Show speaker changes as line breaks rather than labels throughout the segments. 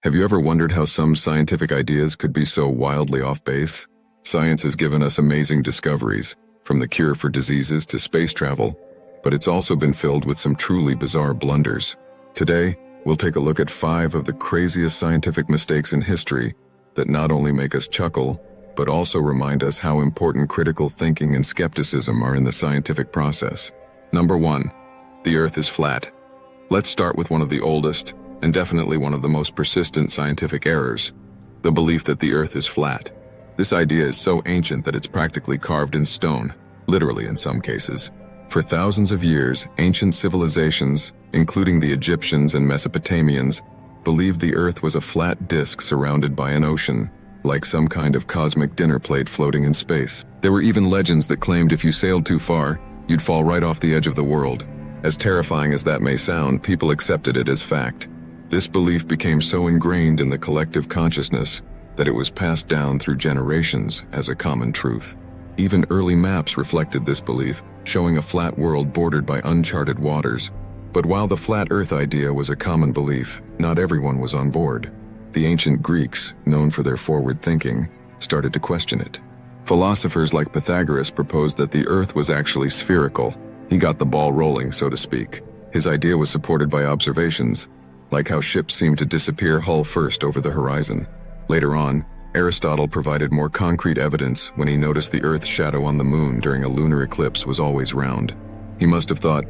Have you ever wondered how some scientific ideas could be so wildly off base? Science has given us amazing discoveries, from the cure for diseases to space travel, but it's also been filled with some truly bizarre blunders. Today, we'll take a look at 5 of the craziest scientific mistakes in history that not only make us chuckle, but also remind us how important critical thinking and skepticism are in the scientific process. Number 1. The Earth is flat. Let's start with one of the oldest, and definitely one of the most persistent scientific errors: the belief that the Earth is flat. This idea is so ancient that it's practically carved in stone, literally in some cases. For thousands of years, ancient civilizations, including the Egyptians and Mesopotamians, believed the Earth was a flat disk surrounded by an ocean, like some kind of cosmic dinner plate floating in space. There were even legends that claimed if you sailed too far, you'd fall right off the edge of the world. As terrifying as that may sound, people accepted it as fact. This belief became so ingrained in the collective consciousness that it was passed down through generations as a common truth. Even early maps reflected this belief, showing a flat world bordered by uncharted waters. But while the flat Earth idea was a common belief, not everyone was on board. The ancient Greeks, known for their forward thinking, started to question it. Philosophers like Pythagoras proposed that the Earth was actually spherical. He got the ball rolling, so to speak. His idea was supported by observations, like how ships seemed to disappear hull first over the horizon. Later on, Aristotle provided more concrete evidence when he noticed the Earth's shadow on the moon during a lunar eclipse was always round. He must have thought,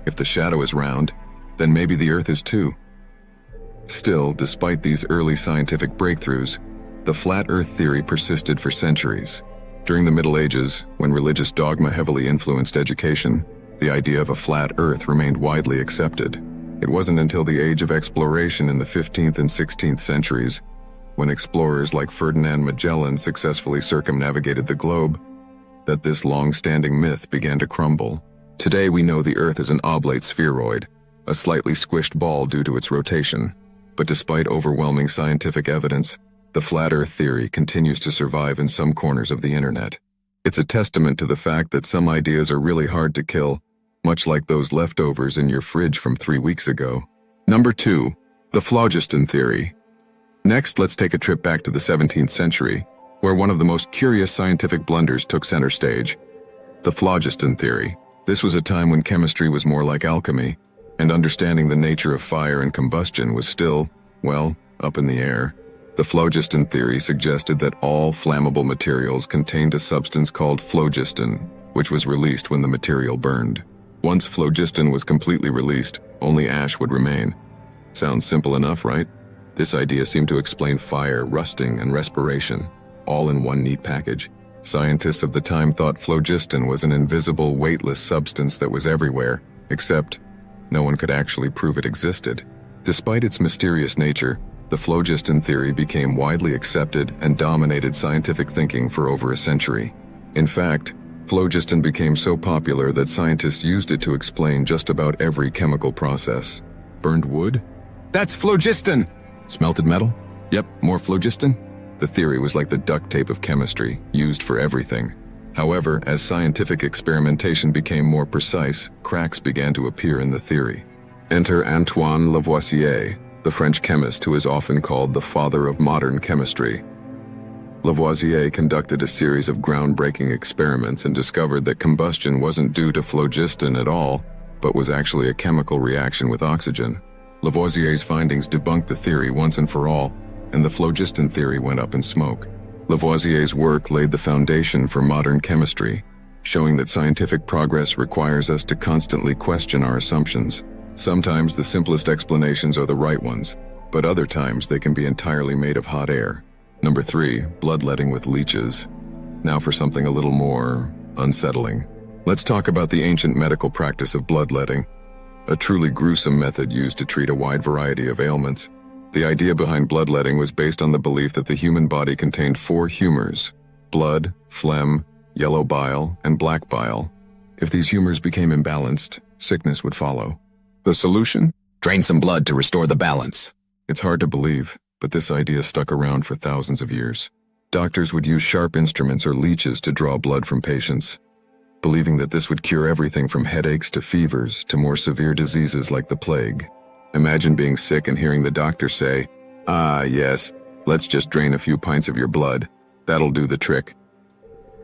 if the shadow is round, then maybe the Earth is too. Still, despite these early scientific breakthroughs, the flat Earth theory persisted for centuries. During the Middle Ages, when religious dogma heavily influenced education, the idea of a flat Earth remained widely accepted. It wasn't until the age of exploration in the 15th and 16th centuries, when explorers like Ferdinand Magellan successfully circumnavigated the globe, that this long-standing myth began to crumble. Today we know the Earth is an oblate spheroid, a slightly squished ball due to its rotation. But despite overwhelming scientific evidence, the flat Earth theory continues to survive in some corners of the internet. It's a testament to the fact that some ideas are really hard to kill, much like those leftovers in your fridge from 3 weeks ago. Number 2. The phlogiston theory. Next, let's take a trip back to the 17th century, where one of the most curious scientific blunders took center stage: the phlogiston theory. This was a time when chemistry was more like alchemy, and understanding the nature of fire and combustion was still, well, up in the air. The phlogiston theory suggested that all flammable materials contained a substance called phlogiston, which was released when the material burned. Once phlogiston was completely released, only ash would remain. Sounds simple enough, right? This idea seemed to explain fire, rusting, and respiration, all in one neat package. Scientists of the time thought phlogiston was an invisible, weightless substance that was everywhere, except no one could actually prove it existed. Despite its mysterious nature, the phlogiston theory became widely accepted and dominated scientific thinking for over a century. In fact, phlogiston became so popular that scientists used it to explain just about every chemical process. Burned wood? That's phlogiston! Smelted metal? Yep, more phlogiston? The theory was like the duct tape of chemistry, used for everything. However, as scientific experimentation became more precise, cracks began to appear in the theory. Enter Antoine Lavoisier, the French chemist who is often called the father of modern chemistry. Lavoisier conducted a series of groundbreaking experiments and discovered that combustion wasn't due to phlogiston at all, but was actually a chemical reaction with oxygen. Lavoisier's findings debunked the theory once and for all, and the phlogiston theory went up in smoke. Lavoisier's work laid the foundation for modern chemistry, showing that scientific progress requires us to constantly question our assumptions. Sometimes the simplest explanations are the right ones, but other times they can be entirely made of hot air. Number 3, bloodletting with leeches. Now for something a little more unsettling. Let's talk about the ancient medical practice of bloodletting, a truly gruesome method used to treat a wide variety of ailments. The idea behind bloodletting was based on the belief that the human body contained 4 humors: blood, phlegm, yellow bile, and black bile. If these humors became imbalanced, sickness would follow. The solution? Drain some blood to restore the balance. It's hard to believe, but this idea stuck around for thousands of years. Doctors would use sharp instruments or leeches to draw blood from patients, believing that this would cure everything from headaches to fevers to more severe diseases like the plague. Imagine being sick and hearing the doctor say, "Ah, yes, let's just drain a few pints of your blood. That'll do the trick."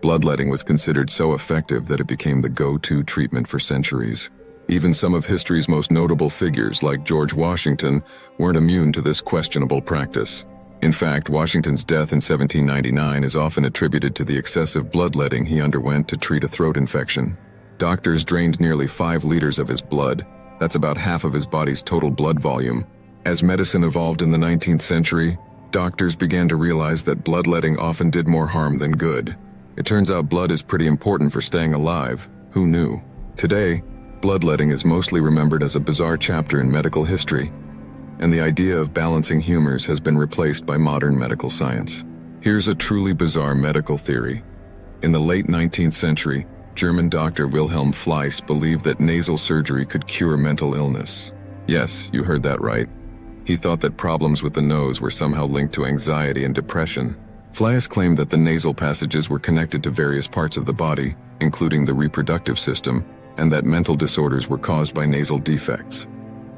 Bloodletting was considered so effective that it became the go-to treatment for centuries. Even some of history's most notable figures, like George Washington, weren't immune to this questionable practice. In fact, Washington's death in 1799 is often attributed to the excessive bloodletting he underwent to treat a throat infection. Doctors drained nearly 5 liters of his blood. That's about half of his body's total blood volume. As medicine evolved in the 19th century, doctors began to realize that bloodletting often did more harm than good. It turns out blood is pretty important for staying alive. Who knew? Today, bloodletting is mostly remembered as a bizarre chapter in medical history, and the idea of balancing humors has been replaced by modern medical science. Here's a truly bizarre medical theory. In the late 19th century, German doctor Wilhelm Fleiss believed that nasal surgery could cure mental illness. Yes, you heard that right. He thought that problems with the nose were somehow linked to anxiety and depression. Fleiss claimed that the nasal passages were connected to various parts of the body, including the reproductive system, and that mental disorders were caused by nasal defects.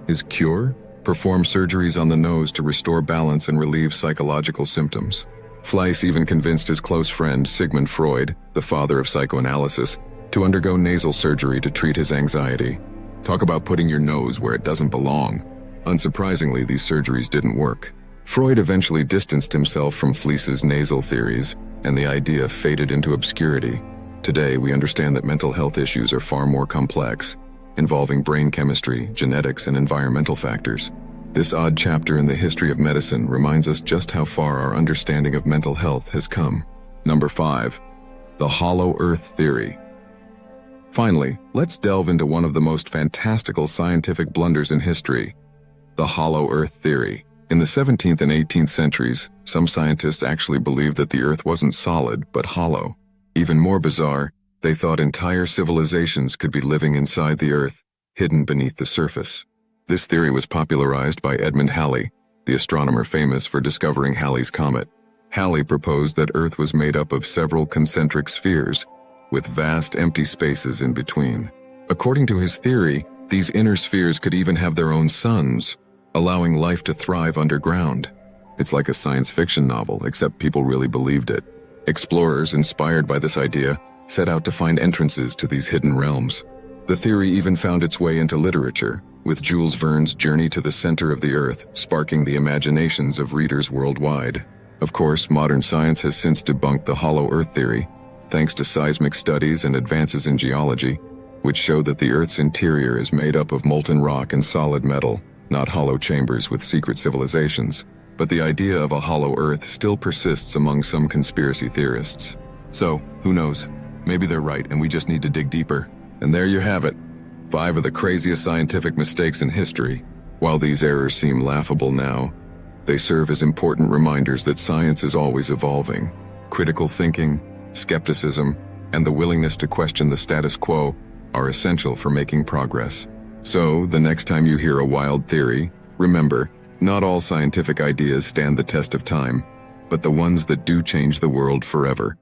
His cure? Perform surgeries on the nose to restore balance and relieve psychological symptoms. Fleiss even convinced his close friend Sigmund Freud, the father of psychoanalysis, to undergo nasal surgery to treat his anxiety. Talk about putting your nose where it doesn't belong. Unsurprisingly, these surgeries didn't work. Freud eventually distanced himself from Fleiss's nasal theories, and the idea faded into obscurity. Today, we understand that mental health issues are far more complex, involving brain chemistry, genetics, and environmental factors. This odd chapter in the history of medicine reminds us just how far our understanding of mental health has come. Number 5. The Hollow Earth Theory. Finally, let's delve into one of the most fantastical scientific blunders in history, the Hollow Earth Theory. In the 17th and 18th centuries, some scientists actually believed that the Earth wasn't solid, but hollow. Even more bizarre, they thought entire civilizations could be living inside the Earth, hidden beneath the surface. This theory was popularized by Edmund Halley, the astronomer famous for discovering Halley's Comet. Halley proposed that Earth was made up of several concentric spheres, with vast empty spaces in between. According to his theory, these inner spheres could even have their own suns, allowing life to thrive underground. It's like a science fiction novel, except people really believed it. Explorers, inspired by this idea, set out to find entrances to these hidden realms. The theory even found its way into literature, with Jules Verne's Journey to the Center of the Earth sparking the imaginations of readers worldwide. Of course, modern science has since debunked the Hollow Earth theory, thanks to seismic studies and advances in geology, which show that the Earth's interior is made up of molten rock and solid metal, not hollow chambers with secret civilizations. But the idea of a hollow Earth still persists among some conspiracy theorists. So, who knows? Maybe they're right and we just need to dig deeper. And there you have it. 5 of the craziest scientific mistakes in history. While these errors seem laughable now, they serve as important reminders that science is always evolving. Critical thinking, skepticism, and the willingness to question the status quo are essential for making progress. So, the next time you hear a wild theory, remember, not all scientific ideas stand the test of time, but the ones that do change the world forever.